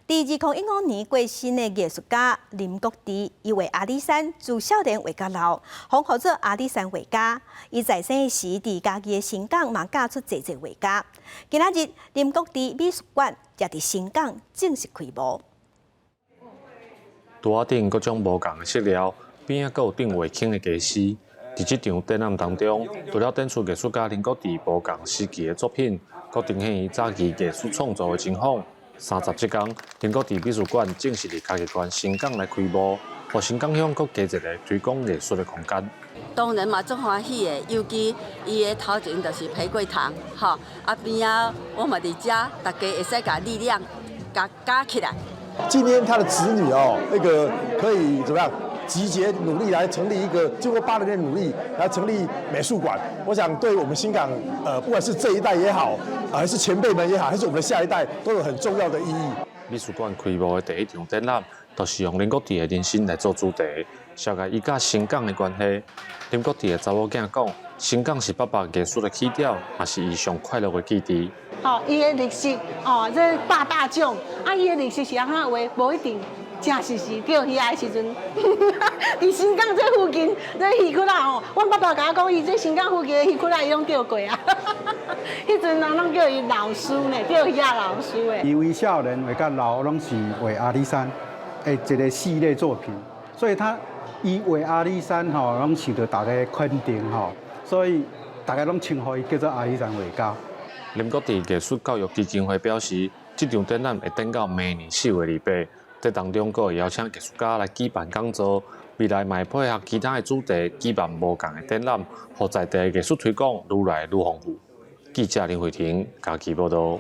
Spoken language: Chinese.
第2015年过身的艺术家林国治，伊画阿里山自少年画到老，封号做阿里山画家。伊在生时，伫家己的新港嘛教出侪画家。今仔日林国治美术馆也伫新港正式开幕。桌仔顶各种无同的色料，边仔阁有顶画轻的家私。伫这场展览当中，除了展出艺术家林国治无同时期的作品，阁呈现伊早期艺术创作的情况。37天，林国治美术馆正式伫嘉义县新港来开幕，互新港乡阁加一个推广艺术的空间。当然嘛，足欢喜的，尤其伊的头前就是玫瑰堂，吼，啊边仔我嘛伫遮，大家会使甲力量加起来。今天他的子女可以怎么样？集结努力来成立一个，经过8年的努力来成立美术馆。我想对我们新港，不管是这一代也好，还是前辈们也好，还是我们的下一代，都有很重要的意义。美术馆开幕的第一场展览，就是用林国治的人生来做主题，写个伊甲新港的关系。林国治的查某囝讲，新港是爸爸艺术的起点，也是伊上快乐的基地。伊的历史这大奖，伊的历史是安怎话，无一定。正是钓鱼的时阵，伫新港这附近，这渔区啦阮爸爸甲我讲，伊这新港附近的渔区啦，伊拢钓过啊。迄阵人拢叫伊老师呢，钓鱼老师的。伊为少年画到老，拢是画阿里山的一个系列作品，所以伊画阿里山拢受到大家肯定所以大家拢称呼伊叫做阿里山画家。林国治艺术教育基金会表示，这场展览会展到明年4月28。这当中，阁会邀请艺术家来举办讲座，未来嘛会配合其他的主题，举办无同的展览，让在地艺术推广愈来愈丰富。记者林慧婷，嘉义报道。